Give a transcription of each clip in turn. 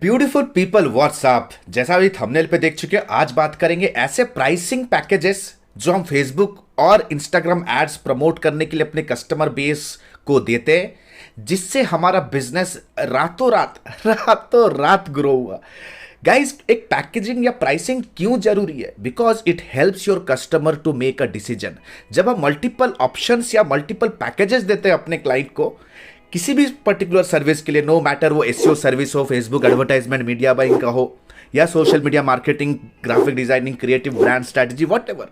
Beautiful people WhatsApp. जैसा भी thumbnail पे देख चुके हो, आज बात करेंगे ऐसे प्राइसिंग पैकेजेस जो हम फेसबुक और इंस्टाग्राम एड्स प्रमोट करने के लिए अपने कस्टमर बेस को देते हैं, जिससे हमारा बिजनेस रातों रात ग्रो हुआ। गाइस, एक पैकेजिंग या प्राइसिंग क्यों जरूरी है? Because it helps your customer to make a decision. जब हम मल्टीपल ऑप्शंस या मल्टीपल पैकेजेस देते हैं अपने क्लाइंट को किसी भी पर्टिकुलर सर्विस के लिए, नो मैटर वो एसईओ सर्विस हो, फेसबुक एडवर्टाइजमेंट, मीडिया बाइंग का हो, या social media marketing, graphic designing, creative brand strategy, what ever,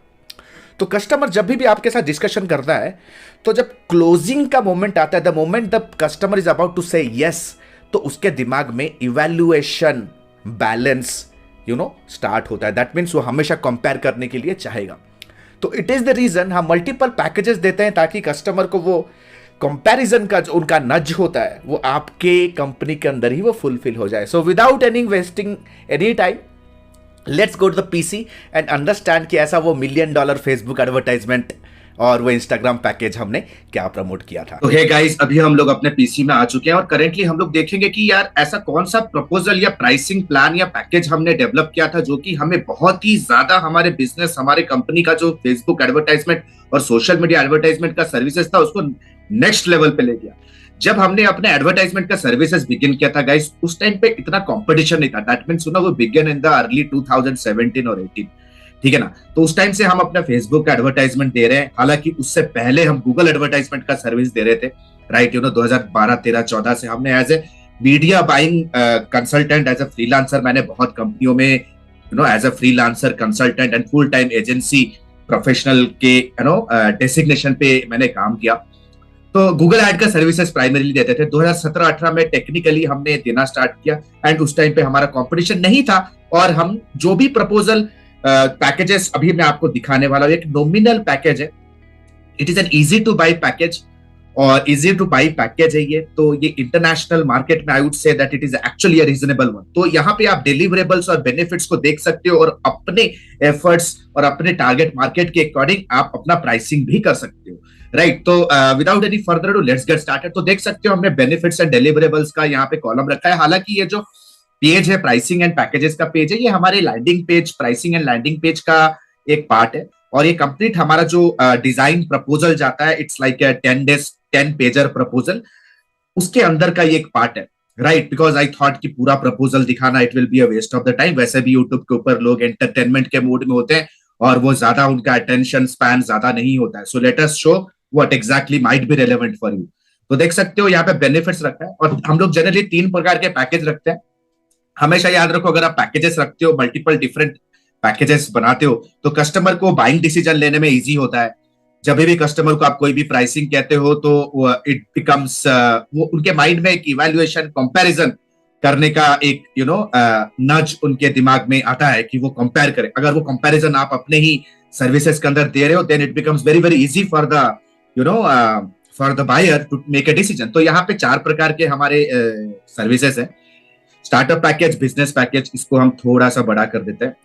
तो कस्टमर जब भी आपके साथ डिस्कशन करता है, तो जब क्लोजिंग का मोमेंट आता है, the moment the customer is about to say yes, तो उसके दिमाग में इवैल्यूएशन बैलेंस स्टार्ट होता है। दैट मीन्स वो हमेशा कंपेयर करने के लिए चाहेगा। तो इट इज द रीजन हम मल्टीपल पैकेजेस देते हैं, ताकि कस्टमर को वो कंपैरिजन का जो उनका नज होता है वो आपके कंपनी के अंदर ही वो फुलफिल हो जाए। So without any wasting any time, let's go to the PC and understand कि ऐसा वो $1 million फेसबुक एडवर्टाइजमेंट और वो इंस्टाग्राम पैकेज हमने क्या प्रमोट किया था। तो हे गाइस, अभी हम लोग अपने पीसी में आ चुके हैं और करेंटली हम लोग देखेंगे कि यार ऐसा कौन सा प्रपोजल या प्राइसिंग प्लान या पैकेज हमने डेवलप किया था जो कि हमें बहुत ही ज्यादा हमारे बिजनेस, हमारे कंपनी का जो फेसबुक एडवर्टाइजमेंट और सोशल मीडिया एडवर्टाइजमेंट का सर्विसेज था उसको नेक्स्ट लेवल पे ले गया। जब हमने अपने एडवर्टाइजमेंट का सर्विसेज बिगिन किया था गाइस, उस टाइम पे इतना कंपटीशन नहीं था। दैट मींस वो बिगिन इन द अर्ली 2017 और 18, ठीक है ना। तो उस टाइम से हम अपना फेसबुक का एडवर्टाइजमेंट दे रहे हैं, हालांकि उससे पहले हम गूगल एडवर्टाइजमेंट का सर्विस दे रहे थे, राइट। 2012, 13, 14 से हमने as a media buying consultant, as a freelancer, मैंने बहुत कंपनियों में as a freelancer consultant and full time agency professional के डेसिग्नेशन पे मैंने काम किया। तो गूगल एड का सर्विसेज प्राइमरीली देते थे। 2017-18 में टेक्निकली हमने देना स्टार्ट किया एंड उस टाइम पे हमारा कंपटीशन नहीं था। और हम जो भी प्रपोजल पैकेजेस अभी मैं आपको दिखाने वाला हूं, एक नॉमिनल पैकेज है। It is an easy two by package और इजी टू बाई पैकेज है ये। तो ये इंटरनेशनल मार्केट में I would say that it is actually a reasonable one. तो यहाँ पे आप डिलीवरेबल्स और बेनिफिट्स को देख सकते हो और अपने एफर्ट्स और अपने टारगेट मार्केट के अकॉर्डिंग आप अपना प्राइसिंग भी कर सकते हो, राइट। तो without any further do let's get started. तो देख सकते हो हमने बेनिफिट्स एंड डिलीवरेबल्स का यहाँ पे कॉलम रखा है। हालांकि ये जो पेज है प्राइसिंग एंड पैकेजेस का पेज है, ये हमारे landing page, pricing and landing page का एक पार्ट है। और ये कंप्लीट हमारा जो डिजाइन प्रपोजल जाता है, इट्स लाइक 10 पेजर प्रपोजल, उसके अंदर का ये एक पार्ट है, राइट। बिकॉज आई थॉट कि पूरा प्रपोजल दिखाना it will be a waste of the time. वैसे भी यूट्यूब के ऊपर लोग एंटरटेनमेंट के मूड में होते हैं और वो ज्यादा उनका अटेंशन स्पैन ज्यादा नहीं होता है। So let us show what exactly might be relevant for you. तो देख सकते हो यहाँ पे बेनिफिट्स रखा है और हम लोग जनरली 3 प्रकार के पैकेज रखते हैं। हमेशा याद रखो, अगर आप पैकेजेस रखते हो, मल्टीपल डिफरेंट पैकेजेस बनाते हो, तो कस्टमर को बाइंग डिसीजन लेने में इजी होता है। जब भी कस्टमर को आप कोई भी प्राइसिंग कहते हो तो इट बिकम्स वो उनके माइंड में एक इवैल्यूएशन, कंपैरिजन करने का एक नज उनके दिमाग में आता है कि वो कंपेयर करें। अगर वो कंपैरिजन आप अपने ही सर्विसेज के अंदर दे रहे हो, then it becomes very very easy for the for the buyer to make a decision. तो यहाँ पे 4 प्रकार के हमारे सर्विसेज है। स्टार्टअप पैकेज, बिजनेस पैकेज, इसको हम थोड़ा सा बड़ा कर देते हैं।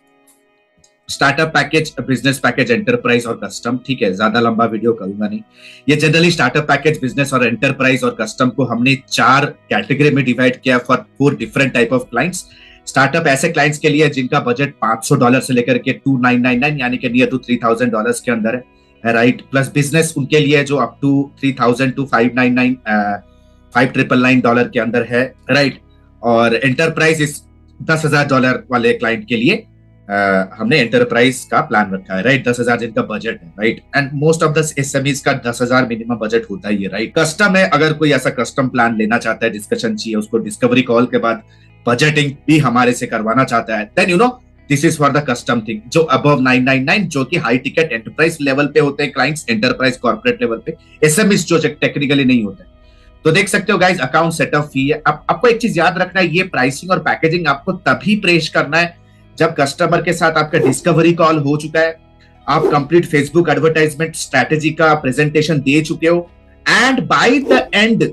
Startup package, business package, enterprise और कस्टम, ठीक है, ज्यादा लंबा वीडियो करूंगा नहीं। ये जनरली स्टार्टअप पैकेज, बिजनेस और एंटरप्राइज और कस्टम को हमने 4 कैटेगरी में डिवाइड किया for 4 different type of clients. Startup ऐसे क्लाइंट्स के लिए जिनका बजट $500 से लेकर के $2,999 यानी कि नियर टू $3,000 के अंदर है, राइट। प्लस बिजनेस उनके लिए जो अप टू $3,000 to $599 के अंदर है, राइट। और एंटरप्राइज इस $10,000 वाले क्लाइंट के लिए हमने एंटरप्राइज का प्लान रखा है, राइट। 10,000 जिनका बजट है, right. And most of the SMEs का 10,000 मिनिमम बजट होता ही है, राइट। कस्टम है, अगर कोई ऐसा कस्टम प्लान लेना चाहता है, डिस्कशन चाहिए उसको, डिस्कवरी कॉल के बाद बजटिंग भी हमारे से करवाना चाहता है, then this is for the custom thing. जो अबव 999 जो कि हाई टिकट एंटरप्राइज लेवल पे होते हैं क्लाइंट्स, एंटरप्राइज कॉर्पोरेट लेवल पे, एसएमईज जो टेक्निकली नहीं होते। तो देख सकते हो गाइस, अकाउंट सेटअप फी है। अब आपको एक चीज याद रखना है, ये प्राइसिंग और पैकेजिंग आपको तभी पेश करना है जब कस्टमर के साथ आपका डिस्कवरी कॉल हो चुका है, आप कंप्लीट फेसबुक एडवर्टाइजमेंट स्ट्रैटेजी का प्रेजेंटेशन दे चुके हो, एंड बाय द एंड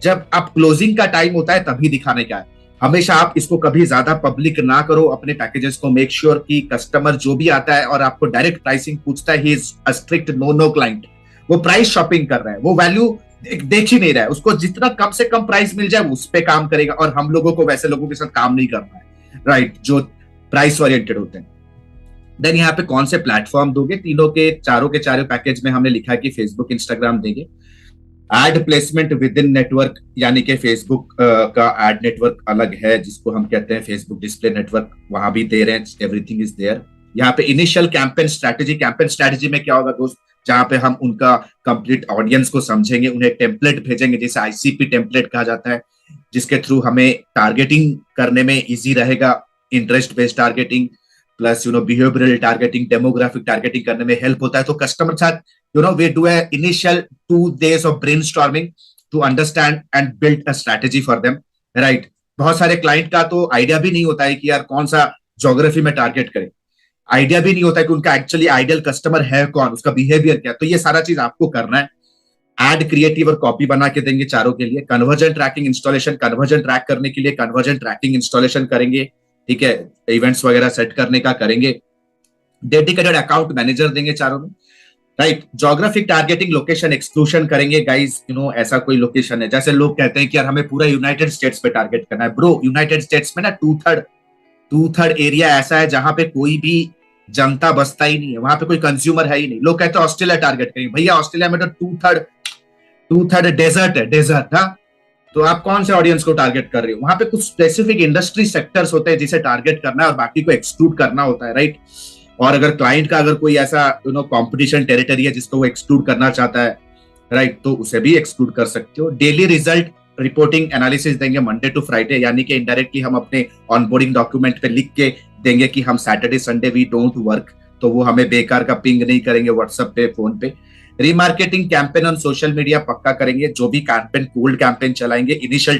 जब आप क्लोजिंग का टाइम होता है तभी दिखाने का है। हमेशा आप इसको कभी ज्यादा पब्लिक ना करो अपने पैकेजेस को। मेक श्योर कि कस्टमर जो भी आता है और आपको डायरेक्ट प्राइसिंग पूछता है, he is a strict no client. वो प्राइस शॉपिंग कर रहा है, वो वैल्यू देख ही नहीं रहा है, उसको जितना कम से कम प्राइस मिल जाए उस पे काम करेगा, और हम लोगों को वैसे लोगों के साथ काम नहीं करना है, राइट, जो प्राइस ओरिएंटेड होते हैं। देन यहाँ पे कौन से प्लेटफॉर्म दोगे, तीनों के चारों पैकेज में हमने लिखा है कि फेसबुक इंस्टाग्राम देंगे। Ad placement within network, यानी कि फेसबुक का एड नेटवर्क अलग है जिसको हम कहते हैं फेसबुक डिस्प्ले नेटवर्क, वहां भी दे रहे हैं, एवरीथिंग इज देयर। यहाँ पे इनिशियल कैंपेन स्ट्रेटेजी में क्या होगा दोस्त, जहां पे हम उनका कंप्लीट ऑडियंस को समझेंगे, उन्हें टेम्पलेट भेजेंगे, जैसे आईसीपी टेम्पलेट कहा जाता है, जिसके थ्रू हमें टारगेटिंग करने में इजी रहेगा, interest based targeting plus behavioural targeting, demographic targeting करने में हेल्प होता है। तो कस्टमर साथ we do a initial 2 days of brainstorming to understand and build a strategy for them, right? बहुत सारे क्लाइंट का तो आइडिया भी नहीं होता है कि यार कौन सा ज्योग्राफी में टारगेट करें, आइडिया भी नहीं होता है कि उनका एक्चुअली आइडियल कस्टमर है कौन, उसका बिहेवियर क्या। तो ये सारा चीज आपको करना है। एड क्रिएटिव और कॉपी बना के देंगे चारों के लिए। Conversion tracking installation, conversion track करने के लिए कन्वर्जन ट्रैकिंग इंस्टॉलेशन करेंगे, ठीक है, इवेंट्स वगैरह सेट करने का करेंगे। डेडिकेटेड अकाउंट मैनेजर देंगे चारों में, right. Geographic targeting, location exclusion करेंगे गाइस, ऐसा कोई लोकेशन है, जैसे लोग कहते हैं कि यार हमें पूरा यूनाइटेड स्टेट्स पे टारगेट करना है। ब्रो, यूनाइटेड स्टेट्स में ना टू थर्ड एरिया ऐसा है जहां पे कोई भी जनता बसता ही नहीं है, वहां पे कोई कंज्यूमर है ही नहीं। लोग कहते हैं ऑस्ट्रेलिया टारगेट करेंगे, भैया ऑस्ट्रेलिया में तो टू थर्ड डेजर्ट है, डेजर्ट। हाँ, तो आप कौन से ऑडियंस को टारगेट कर रहे हो? वहां पे कुछ स्पेसिफिक इंडस्ट्री सेक्टर्स होते हैं जिसे टारगेट करना है और बाकी को एक्सक्लूड करना होता है, राइट। और अगर क्लाइंट का अगर कोई ऐसा कंपटीशन टेरिटरी है जिसको वो एक्सक्लूड करना चाहता है, राइट, तो उसे भी एक्सक्लूड कर सकते हो। डेली रिजल्ट रिपोर्टिंग एनालिसिस देंगे मंडे टू फ्राइडे, यानी कि इनडायरेक्टली हम अपने ऑनबोर्डिंग डॉक्यूमेंट पे लिख के देंगे कि हम Saturday Sunday we don't work, तो वो हमें बेकार का पिंग नहीं करेंगे व्हाट्सएप पे, फोन पे। Remarketing campaign on social media पक्का करेंगे, जो भी कैंपेन, कोल्ड कैंपेन चलाएंगे इनिशियल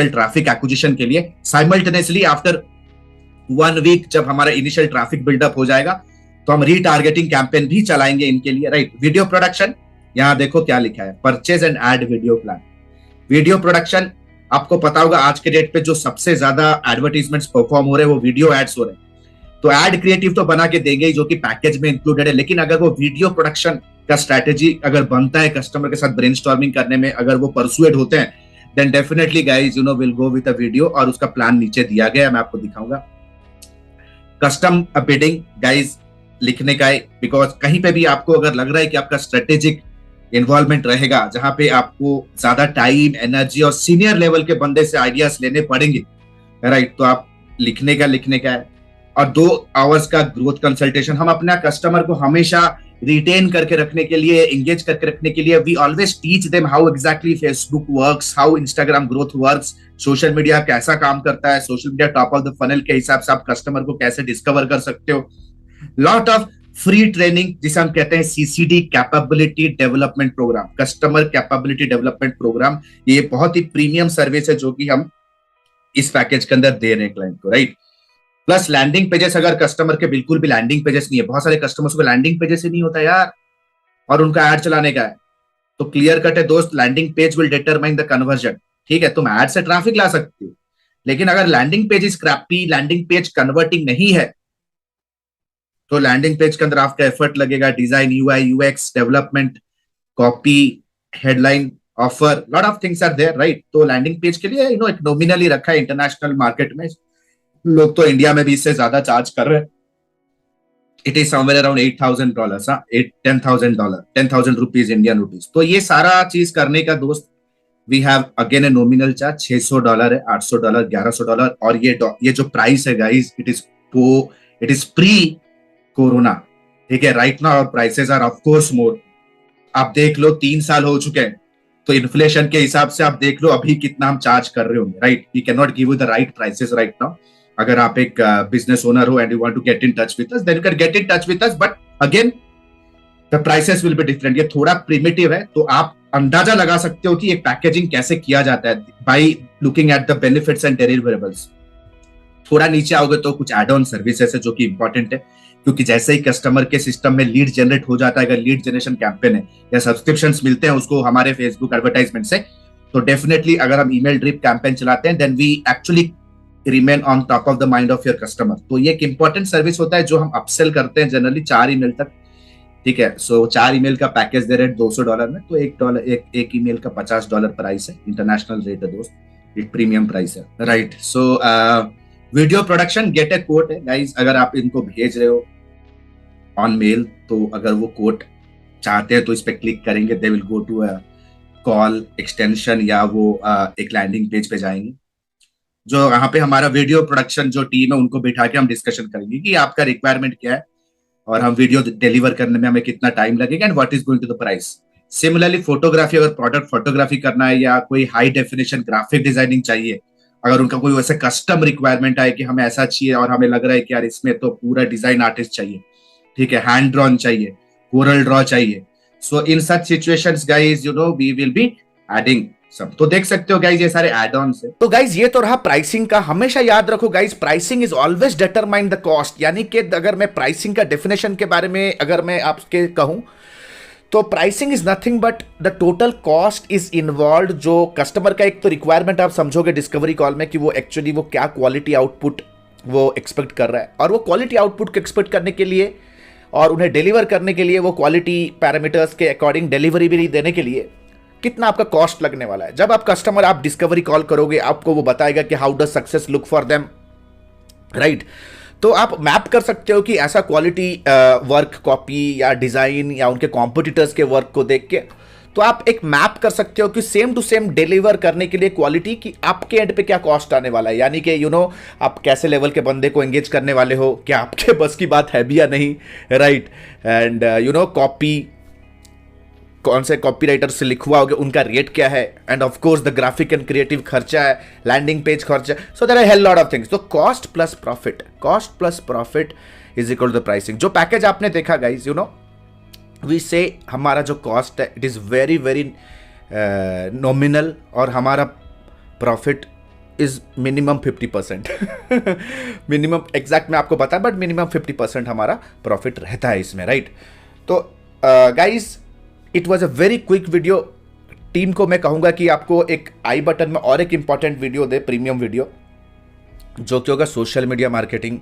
ट्रैफिक एक्विजिशन के लिए। साइमल्टेनियसली आफ्टर 1 वीक जब हमारा इनिशियल ट्रैफिक बिल्डअप हो जाएगा तो हम रीटारगेटिंग कैंपेन भी चलाएंगे इनके लिए, राइट। वीडियो प्रोडक्शन, यहां देखो क्या लिखा है, purchase and ad video plan. Video production, आपको पता होगा आज के डेट पे जो सबसे ज्यादा एडवर्टीजमेंट्स परफॉर्म हो रहे हैं वो वीडियो एड्स हो रहे हैं। तो एड क्रिएटिव तो बना के देंगे ही, जो कि पैकेज में इंक्लूडेड है, लेकिन अगर वो वीडियो प्रोडक्शन का स्ट्रैटेजी अगर बनता है कस्टमर के साथ ब्रेनस्टॉर्मिंग करने में, अगर वो परसुएड होते हैं, then definitely guys will go with a video, और उसका प्लान नीचे दिया गया है, मैं आपको दिखाऊंगा। कस्टम बिडिंग गाइस लिखने का है, बिकॉज कहीं पे भी आपको अगर लग रहा है कि आपका स्ट्रेटेजिक इन्वॉल्वमेंट रहेगा जहां पे आपको ज्यादा टाइम, एनर्जी और सीनियर लेवल के बंदे से आइडियाज लेने पड़ेंगे, राइट, तो आप लिखने का है। और 2 आवर्स का ग्रोथ कंसल्टेशन, हम अपना कस्टमर को हमेशा रिटेन करके रखने के लिए, एंगेज करके रखने के लिए, we always teach them how exactly Facebook works, how Instagram growth works, social media कैसा काम करता है, social media top of the funnel के हिसाब से आप कस्टमर को कैसे डिस्कवर कर सकते हो। लॉट ऑफ फ्री ट्रेनिंग, जिसे हम कहते हैं CCD, capability development programme, customer capability development programme. ये बहुत ही प्रीमियम सर्विस है जो कि हम इस पैकेज के अंदर दे रहे हैं क्लाइंट को, राइट। प्लस लैंडिंग पेजेस, अगर कस्टमर के बिल्कुल भी लैंडिंग पेजेस नहीं है, बहुत सारे कस्टमर्स को लैंडिंग पेजेस ही नहीं होता यार, और उनका एड चलाने का है, तो क्लियर कट है दोस्त, landing page will determine the conversion. ठीक है, तुम एड से ट्रैफिक ला सकते हो, लेकिन अगर landing page scrappy, landing page converting नहीं है, तो लैंडिंग पेज के अंदर आपका एफर्ट लगेगा, design, UI UX development, copy, headline, offer, lot of things are there, right. तो लैंडिंग पेज के लिए एक नॉमिनली रखा है इंटरनेशनल मार्केट में, लोग तो इंडिया में भी इससे ज्यादा चार्ज कर रहे हैं। It is somewhere around $8,000, $10,000 rupees, Indian rupees. तो ये सारा चीज करने का दोस्त, we have again a nominal charge, $600 है, $800, $1100, और ये जो प्राइस है guys, it is pre corona, ठीक है। Right now prices are of course more. आप देख लो 3 साल हो चुके हैं, तो इन्फ्लेशन के हिसाब से आप देख लो अभी कितना हम चार्ज कर रहे होंगे, right. We can not give you the right prices right now. अगर आप एक बिजनेस ओनर हो and you want to get in touch with us, then you can get in touch with us, but again the prices will be different. ये थोड़ा primitive है, तो आप अंदाजा लगा सकते हो कि एक पैकेजिंग कैसे किया जाता है by looking at the benefits and deliverables. थोड़ा नीचे आओगे तो कुछ एड ऑन सर्विसेज है जो कि इंपॉर्टेंट है, क्योंकि जैसे ही कस्टमर के सिस्टम में लीड जनरेट हो जाता है, अगर लीड जनरेशन कैंपेन है या सब्सक्रिप्शंस मिलते हैं उसको हमारे फेसबुक एडवर्टाइजमेंट से, तो डेफिनेटली अगर हम ईमेल ड्रिप कैंपेन चलाते हैं, then we actually remain on top of the mind of your customer. तो ये एक इंपॉर्टेंट सर्विस होता है जो हम अपसेल करते हैं जनरली 4 ईमेल तक। ठीक है। सो 4 ईमेल का पैकेज दे रहे हैं $200 में, तो एक ईमेल का $50 प्राइस है, इंटरनेशनल रेट है दोस्त, एक प्रीमियम प्राइस है, right. So video production get a quote है गाइस, अगर आप इनको भेज रहे हो ऑन मेल, तो अगर वो कोट चाहते हैं तो इस पे क्लिक करेंगे, they will go to a call extension, या वो एक लैंडिंग पेज पे जाएंगे, जो यहाँ पे हमारा वीडियो प्रोडक्शन जो टीम है उनको बिठा के हम डिस्कशन करेंगे कि आपका रिक्वायरमेंट क्या है और हम वीडियो डिलीवर करने में हमें कितना टाइम लगेगा and what is going to the price. Similarly photography, अगर प्रोडक्ट फोटोग्राफी करना है या कोई हाई डेफिनेशन ग्राफिक डिजाइनिंग चाहिए, अगर उनका कोई वैसे कस्टम रिक्वायरमेंट है कि हमें ऐसा चाहिए और हमें लग रहा है कि यार इसमें तो पूरा डिजाइन आर्टिस्ट चाहिए, ठीक है, हैंड ड्रॉन चाहिए, कोरल ड्रॉ चाहिए, so in such situations guys you know we will be adding सब। तो देख सकते हो गाइस ये सारे एड ऑन्स है। तो गाइज ये तो रहा प्राइसिंग का। हमेशा याद रखो guys, pricing is always determine the cost. यानी कि अगर मैं प्राइसिंग का डेफिनेशन के बारे में अगर मैं आपके कहूं, तो pricing is nothing but the total cost is involve. जो कस्टमर का एक तो रिक्वायरमेंट आप समझोगे डिस्कवरी कॉल में कि वो एक्चुअली वो क्या क्वालिटी आउटपुट वो एक्सपेक्ट कर रहा है, और वो क्वालिटी आउटपुट को एक्सपेक्ट करने के लिए और उन्हें डिलीवर करने के लिए वो क्वालिटी पैरामीटर्स के अकॉर्डिंग डिलीवरी भी देने के लिए कितना आपका कॉस्ट लगने वाला है। जब आप कस्टमर आप डिस्कवरी कॉल करोगे, आपको वो बताएगा कि how does success look for them, right. तो आप मैप कर सकते हो कि ऐसा क्वालिटी वर्क कॉपी या डिजाइन या उनके कॉम्पिटिटर्स के वर्क को देख के, तो आप एक मैप कर सकते हो कि सेम टू सेम डिलीवर करने के लिए क्वालिटी की आपके एंड पे क्या कॉस्ट आने वाला है। यानी कि यू नो आप कैसे लेवल के बंदे को एंगेज करने वाले हो, क्या आपके बस की बात है भी या नहीं, right. And you know copy, कौन से कॉपीराइटर से लिखवा होगा, उनका रेट क्या है, and of course the graphic and creative खर्चा है, लैंडिंग पेज खर्चा, so there are hell lot of things. तो cost plus profit is equal to the pricing. जो पैकेज आपने देखा गाइज, यू नो वी से हमारा जो कॉस्ट है it is very very nominal, और हमारा profit is minimum 50%। Minimum exact मैं आपको बता, बट मिनिमम 50% हमारा प्रॉफिट रहता है इसमें, राइट। तो guys it was a very quick video. Team को मैं कहूंगा कि आपको एक आई बटन में और एक इंपॉर्टेंट वीडियो दे, प्रीमियम वीडियो, जो कि होगा सोशल मीडिया मार्केटिंग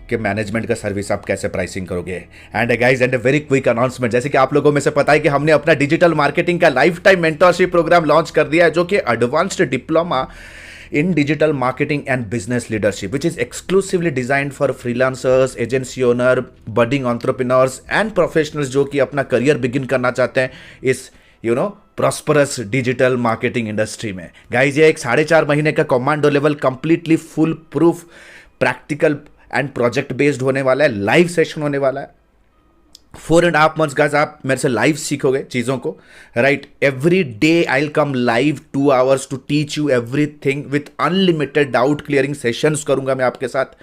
के मैनेजमेंट का सर्विस आप कैसे प्राइसिंग करोगे। And guys and a very quick announcement, जैसे कि आप लोगों में से पता है कि हमने अपना डिजिटल मार्केटिंग का lifetime mentorship programme launch कर दिया है, जो कि advanced diploma in digital marketing and business leadership, which is exclusively designed for freelancers, agency owner, budding entrepreneurs and professionals जो कि अपना करियर बिगिन करना चाहते हैं इस you know prosperous digital marketing industry में। गाइज ये एक 4.5 महीने का commando level completely full proof practical and project based होने वाला है, लाइव सेशन होने वाला है। 4.5 months गाइस आप मेरे से लाइव सीखोगे चीज़ों को, right. Every day I will come live 2 hours to teach you everything with unlimited doubt clearing sessions करूंगा मैं आपके साथ।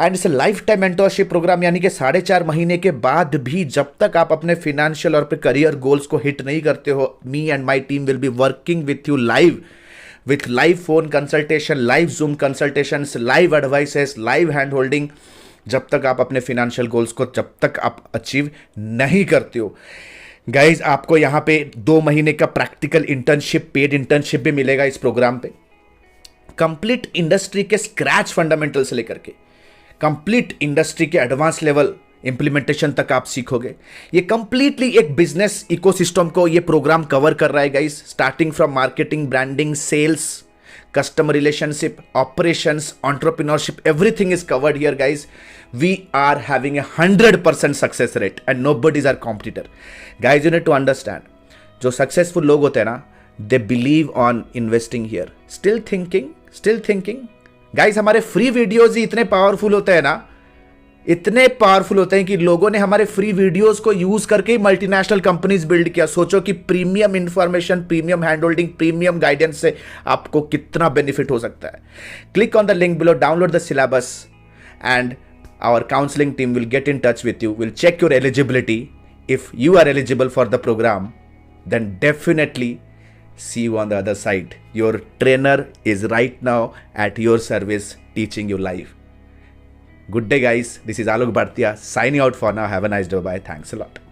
And it's lifetime mentorship programme, यानी कि 4.5 महीने के बाद भी जब तक आप अपने फिनेंशियल और करियर गोल्स को हिट नहीं करते हो, me and my team will be working with you live, with live phone consultation, live zoom consultations, live advices, live hand holding, जब तक आप अपने फिनेंशियल गोल्स को जब तक आप अचीव नहीं करते हो। गाइज आपको यहाँ पे 2 महीने का प्रैक्टिकल इंटर्नशिप, पेड इंटर्नशिप भी मिलेगा इस प्रोग्राम पे। कंप्लीट इंडस्ट्री के स्क्रैच फंडामेंटल से लेकर के कंप्लीट इंडस्ट्री के एडवांस लेवल इंप्लीमेंटेशन तक आप सीखोगे। ये कंप्लीटली एक बिजनेस इकोसिस्टम को ये प्रोग्राम कवर कर रहा है guys, starting from marketing, branding, sales, customer relationship, operations, entrepreneurship, everything is covered here guys. We are having 100% success rate and nobody is our competitor. Guys you need to understand, जो successful लोग होते हैं ना, they believe on investing here. Still thinking guys, हमारे free videos ही इतने powerful होते हैं ना, इतने पावरफुल होते हैं कि लोगों ने हमारे फ्री वीडियोस को यूज करके ही मल्टीनेशनल कंपनीज बिल्ड किया। सोचो कि premium information, premium hand holding, premium guidance से आपको कितना बेनिफिट हो सकता है। Click on the link below, download the syllabus and our counselling team will get in touch with you, will check your eligibility. If you are eligible for the programme then definitely see you on the other side. Your trainer is right now at your service teaching you live. Good day guys, this is Alok Bhartia signing out for now. Have a nice day, bye. Thanks a lot.